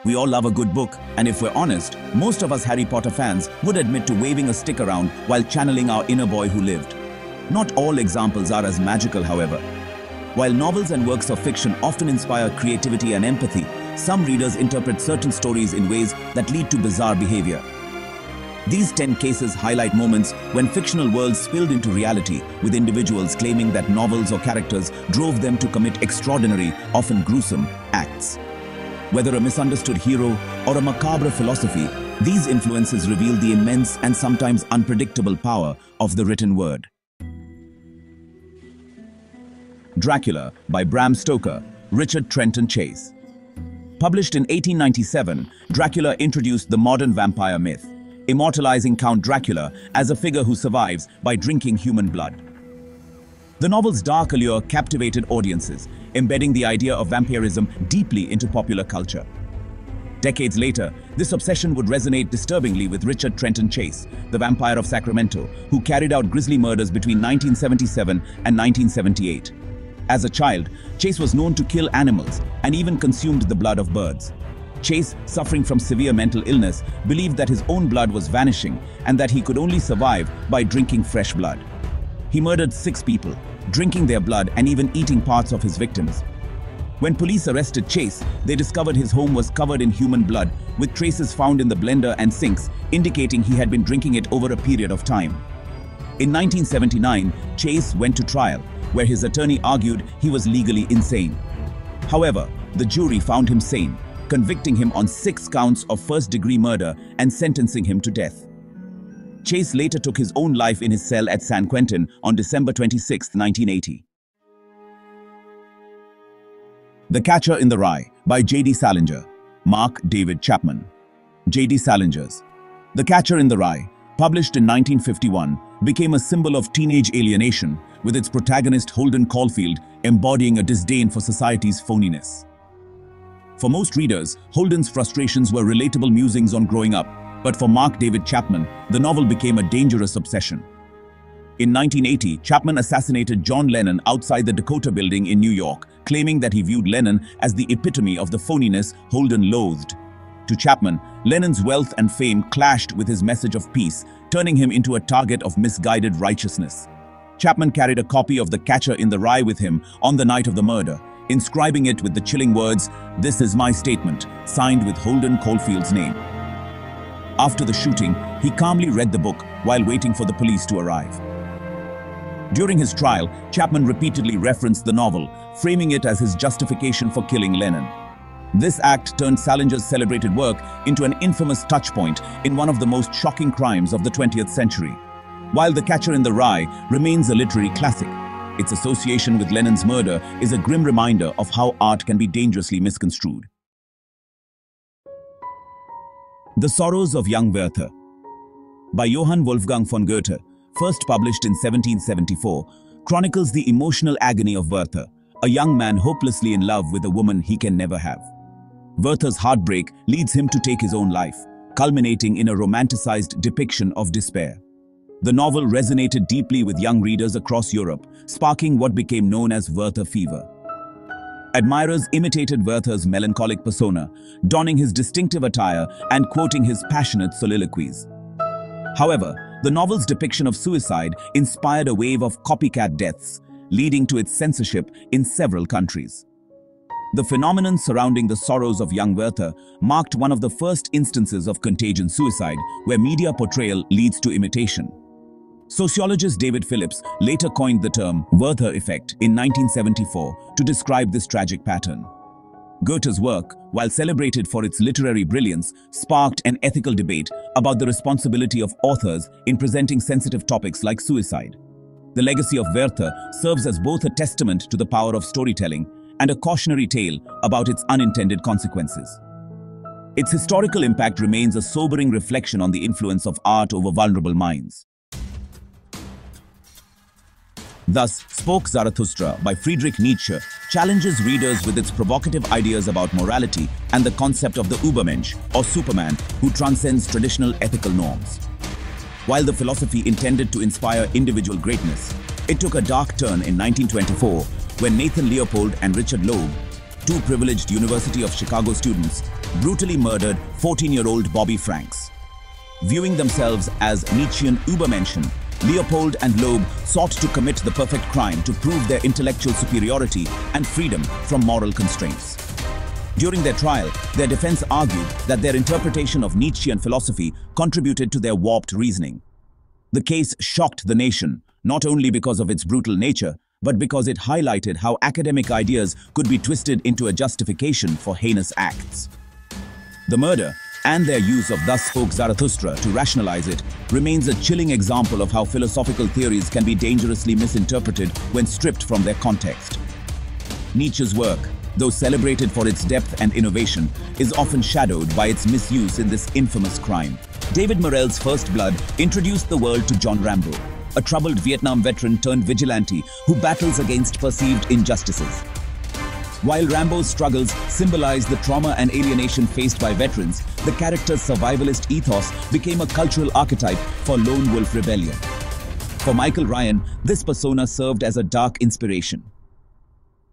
We all love a good book, and if we're honest, most of us Harry Potter fans would admit to waving a stick around while channeling our inner boy who lived. Not all examples are as magical, however. While novels and works of fiction often inspire creativity and empathy, some readers interpret certain stories in ways that lead to bizarre behavior. These 10 cases highlight moments when fictional worlds spilled into reality, with individuals claiming that novels or characters drove them to commit extraordinary, often gruesome, acts. Whether a misunderstood hero or a macabre philosophy, these influences reveal the immense and sometimes unpredictable power of the written word. Dracula by Bram Stoker, Richard Trenton Chase. Published in 1897, Dracula introduced the modern vampire myth, immortalizing Count Dracula as a figure who survives by drinking human blood. The novel's dark allure captivated audiences, embedding the idea of vampirism deeply into popular culture. Decades later, this obsession would resonate disturbingly with Richard Trenton Chase, the vampire of Sacramento, who carried out grisly murders between 1977 and 1978. As a child, Chase was known to kill animals and even consumed the blood of birds. Chase, suffering from severe mental illness, believed that his own blood was vanishing and that he could only survive by drinking fresh blood. He murdered 6 people, drinking their blood and even eating parts of his victims. When police arrested Chase, they discovered his home was covered in human blood, with traces found in the blender and sinks, indicating he had been drinking it over a period of time. In 1979, Chase went to trial, where his attorney argued he was legally insane. However, the jury found him sane, convicting him on 6 counts of first-degree murder and sentencing him to death. Chase later took his own life in his cell at San Quentin on December 26, 1980. The Catcher in the Rye by J.D. Salinger, Mark David Chapman. J.D. Salinger's The Catcher in the Rye, published in 1951, became a symbol of teenage alienation, with its protagonist Holden Caulfield embodying a disdain for society's phoniness. For most readers, Holden's frustrations were relatable musings on growing up, but for Mark David Chapman, the novel became a dangerous obsession. In 1980, Chapman assassinated John Lennon outside the Dakota Building in New York, claiming that he viewed Lennon as the epitome of the phoniness Holden loathed. To Chapman, Lennon's wealth and fame clashed with his message of peace, turning him into a target of misguided righteousness. Chapman carried a copy of The Catcher in the Rye with him on the night of the murder, inscribing it with the chilling words, "This is my statement," signed with Holden Caulfield's name. After the shooting, he calmly read the book while waiting for the police to arrive. During his trial, Chapman repeatedly referenced the novel, framing it as his justification for killing Lennon. This act turned Salinger's celebrated work into an infamous touchpoint in one of the most shocking crimes of the 20th century. While The Catcher in the Rye remains a literary classic, its association with Lennon's murder is a grim reminder of how art can be dangerously misconstrued. The Sorrows of Young Werther by Johann Wolfgang von Goethe, first published in 1774, chronicles the emotional agony of Werther, a young man hopelessly in love with a woman he can never have. Werther's heartbreak leads him to take his own life, culminating in a romanticized depiction of despair. The novel resonated deeply with young readers across Europe, sparking what became known as Werther Fever. Admirers imitated Werther's melancholic persona, donning his distinctive attire and quoting his passionate soliloquies. However, the novel's depiction of suicide inspired a wave of copycat deaths, leading to its censorship in several countries. The phenomenon surrounding The Sorrows of Young Werther marked one of the first instances of contagion suicide, where media portrayal leads to imitation. Sociologist David Phillips later coined the term Werther effect in 1974 to describe this tragic pattern. Goethe's work, while celebrated for its literary brilliance, sparked an ethical debate about the responsibility of authors in presenting sensitive topics like suicide. The legacy of Werther serves as both a testament to the power of storytelling and a cautionary tale about its unintended consequences. Its historical impact remains a sobering reflection on the influence of art over vulnerable minds. Thus Spoke Zarathustra by Friedrich Nietzsche challenges readers with its provocative ideas about morality and the concept of the Übermensch, or Superman, who transcends traditional ethical norms. While the philosophy intended to inspire individual greatness, it took a dark turn in 1924 when Nathan Leopold and Richard Loeb, two privileged University of Chicago students brutally murdered 14-year-old Bobby Franks. Viewing themselves as Nietzschean Übermenschen, Leopold and Loeb sought to commit the perfect crime to prove their intellectual superiority and freedom from moral constraints. During their trial, their defense argued that their interpretation of Nietzschean philosophy contributed to their warped reasoning. The case shocked the nation, not only because of its brutal nature, but because it highlighted how academic ideas could be twisted into a justification for heinous acts. The murder, and their use of "thus spoke Zarathustra" to rationalize it, remains a chilling example of how philosophical theories can be dangerously misinterpreted when stripped from their context. Nietzsche's work, though celebrated for its depth and innovation, is often shadowed by its misuse in this infamous crime. David Morrell's First Blood introduced the world to John Rambo, a troubled Vietnam veteran turned vigilante who battles against perceived injustices. While Rambo's struggles symbolize the trauma and alienation faced by veterans, the character's survivalist ethos became a cultural archetype for lone wolf rebellion. For Michael Ryan, this persona served as a dark inspiration.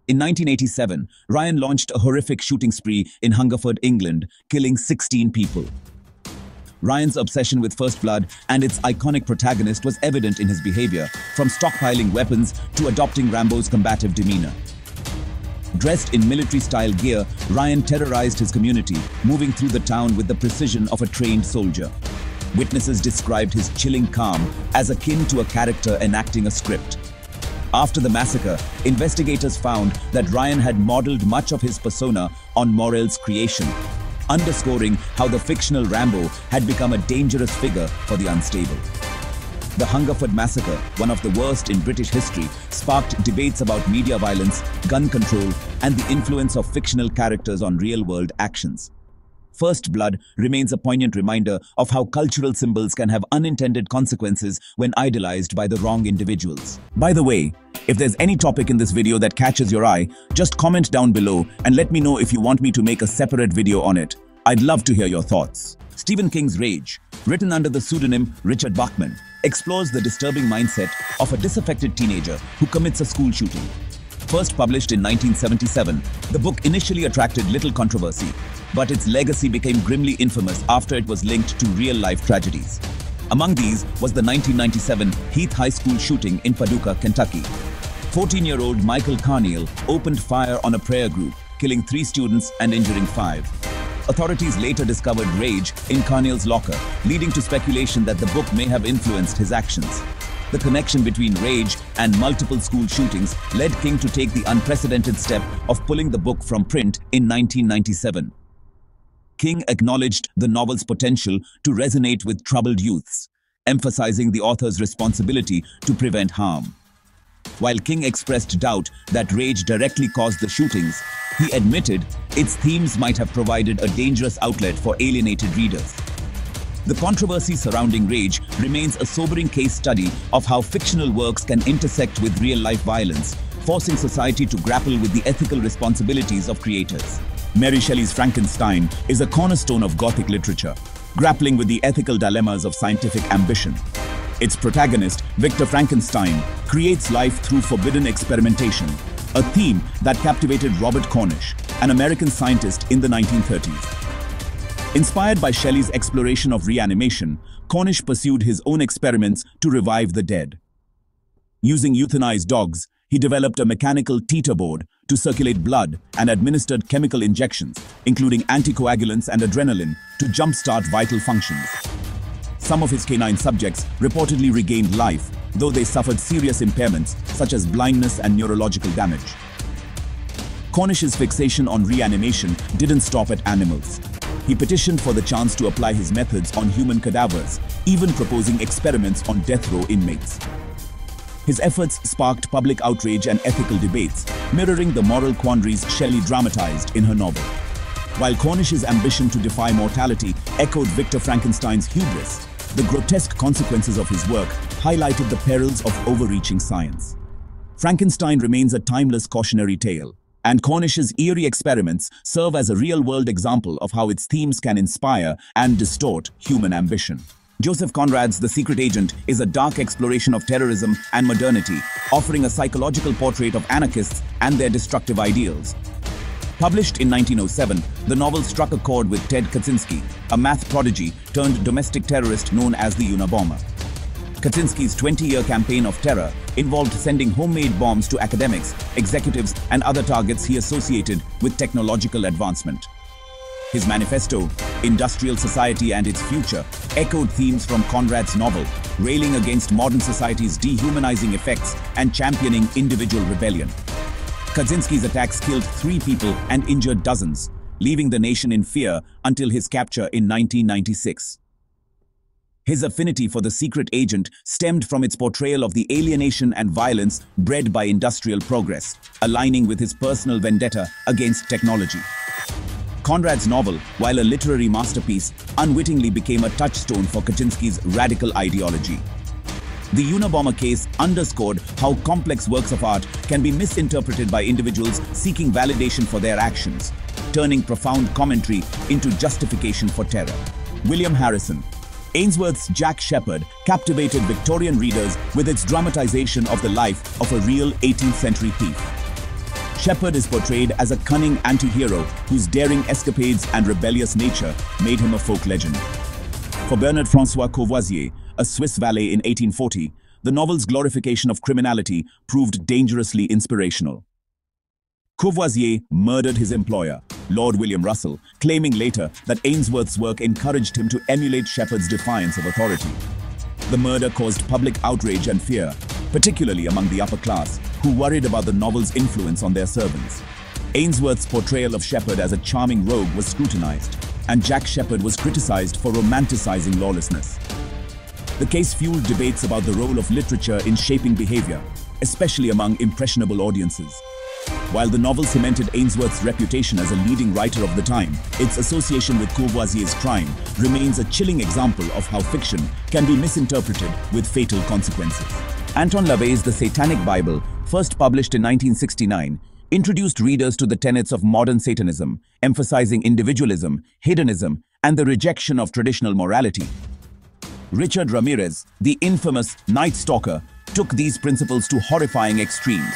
In 1987, Ryan launched a horrific shooting spree in Hungerford, England, killing 16 people. Ryan's obsession with First Blood and its iconic protagonist was evident in his behavior, from stockpiling weapons to adopting Rambo's combative demeanor. Dressed in military-style gear, Ryan terrorized his community, moving through the town with the precision of a trained soldier. Witnesses described his chilling calm as akin to a character enacting a script. After the massacre, investigators found that Ryan had modeled much of his persona on Morrell's creation, underscoring how the fictional Rambo had become a dangerous figure for the unstable. The Hungerford Massacre, one of the worst in British history, sparked debates about media violence, gun control, and the influence of fictional characters on real-world actions. First Blood remains a poignant reminder of how cultural symbols can have unintended consequences when idolized by the wrong individuals. By the way, if there's any topic in this video that catches your eye, just comment down below and let me know if you want me to make a separate video on it. I'd love to hear your thoughts. Stephen King's Rage, written under the pseudonym Richard Bachman, explores the disturbing mindset of a disaffected teenager who commits a school shooting. First published in 1977, the book initially attracted little controversy, but its legacy became grimly infamous after it was linked to real-life tragedies. Among these was the 1997 Heath High School shooting in Paducah, Kentucky. 14-year-old Michael Carneal opened fire on a prayer group, killing 3 students and injuring 5. Authorities later discovered rage in Carneal's locker, leading to speculation that the book may have influenced his actions. The connection between rage and multiple school shootings led King to take the unprecedented step of pulling the book from print in 1997. King acknowledged the novel's potential to resonate with troubled youths, emphasizing the author's responsibility to prevent harm. While King expressed doubt that rage directly caused the shootings, he admitted its themes might have provided a dangerous outlet for alienated readers. The controversy surrounding Rage remains a sobering case study of how fictional works can intersect with real-life violence, forcing society to grapple with the ethical responsibilities of creators. Mary Shelley's Frankenstein is a cornerstone of Gothic literature, grappling with the ethical dilemmas of scientific ambition. Its protagonist, Victor Frankenstein, creates life through forbidden experimentation, a theme that captivated Robert Cornish, an American scientist in the 1930s. Inspired by Shelley's exploration of reanimation, Cornish pursued his own experiments to revive the dead. Using euthanized dogs, he developed a mechanical teeter-board to circulate blood and administered chemical injections, including anticoagulants and adrenaline, to jumpstart vital functions. Some of his canine subjects reportedly regained life, though they suffered serious impairments such as blindness and neurological damage. Cornish's fixation on reanimation didn't stop at animals. He petitioned for the chance to apply his methods on human cadavers, even proposing experiments on death row inmates. His efforts sparked public outrage and ethical debates, mirroring the moral quandaries Shelley dramatized in her novel. While Cornish's ambition to defy mortality echoed Victor Frankenstein's hubris, the grotesque consequences of his work highlighted the perils of overreaching science. Frankenstein remains a timeless cautionary tale, and Cornish's eerie experiments serve as a real-world example of how its themes can inspire and distort human ambition. Joseph Conrad's The Secret Agent is a dark exploration of terrorism and modernity, offering a psychological portrait of anarchists and their destructive ideals. Published in 1907, the novel struck a chord with Ted Kaczynski, a math prodigy turned domestic terrorist known as the Unabomber. Kaczynski's 20-year campaign of terror involved sending homemade bombs to academics, executives, and other targets he associated with technological advancement. His manifesto, Industrial Society and Its Future, echoed themes from Conrad's novel, railing against modern society's dehumanizing effects and championing individual rebellion. Kaczynski's attacks killed 3 people and injured dozens, leaving the nation in fear until his capture in 1996. His affinity for the secret agent stemmed from its portrayal of the alienation and violence bred by industrial progress, aligning with his personal vendetta against technology. Conrad's novel, while a literary masterpiece, unwittingly became a touchstone for Kaczynski's radical ideology. The Unabomber case underscored how complex works of art can be misinterpreted by individuals seeking validation for their actions, turning profound commentary into justification for terror. William Harrison. Ainsworth's Jack Sheppard captivated Victorian readers with its dramatization of the life of a real 18th century thief. Sheppard is portrayed as a cunning anti-hero whose daring escapades and rebellious nature made him a folk legend. For Bernard François Courvoisier, a Swiss valet in 1840, the novel's glorification of criminality proved dangerously inspirational. Courvoisier murdered his employer, Lord William Russell, claiming later that Ainsworth's work encouraged him to emulate Sheppard's defiance of authority. The murder caused public outrage and fear, particularly among the upper class, who worried about the novel's influence on their servants. Ainsworth's portrayal of Sheppard as a charming rogue was scrutinized, and Jack Sheppard was criticized for romanticizing lawlessness. The case fueled debates about the role of literature in shaping behavior, especially among impressionable audiences. While the novel cemented Ainsworth's reputation as a leading writer of the time, its association with Courvoisier's crime remains a chilling example of how fiction can be misinterpreted with fatal consequences. Anton LaVey's The Satanic Bible, first published in 1969, introduced readers to the tenets of modern Satanism, emphasizing individualism, hedonism, and the rejection of traditional morality. Richard Ramirez, the infamous Night Stalker, took these principles to horrifying extremes.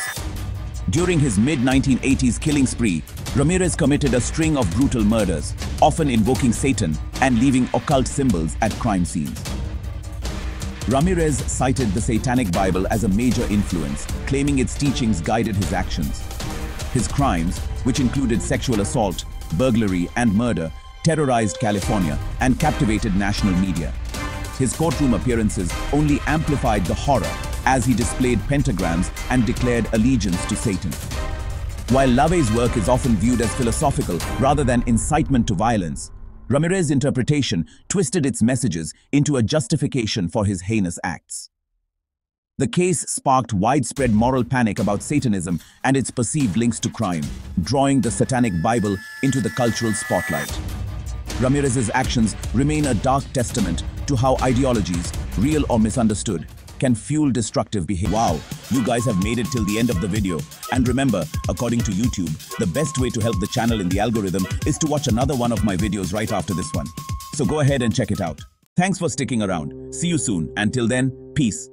During his mid-1980s killing spree, Ramirez committed a string of brutal murders, often invoking Satan and leaving occult symbols at crime scenes. Ramirez cited the Satanic Bible as a major influence, claiming its teachings guided his actions. His crimes, which included sexual assault, burglary, and murder, terrorized California and captivated national media. His courtroom appearances only amplified the horror as he displayed pentagrams and declared allegiance to Satan. While LaVey's work is often viewed as philosophical rather than incitement to violence, Ramirez's interpretation twisted its messages into a justification for his heinous acts. The case sparked widespread moral panic about Satanism and its perceived links to crime, drawing the Satanic Bible into the cultural spotlight. Ramirez's actions remain a dark testament to how ideologies, real or misunderstood, can fuel destructive behavior. Wow, you guys have made it till the end of the video. And remember, according to YouTube, the best way to help the channel in the algorithm is to watch another one of my videos right after this one. So go ahead and check it out. Thanks for sticking around. See you soon. Until then, peace.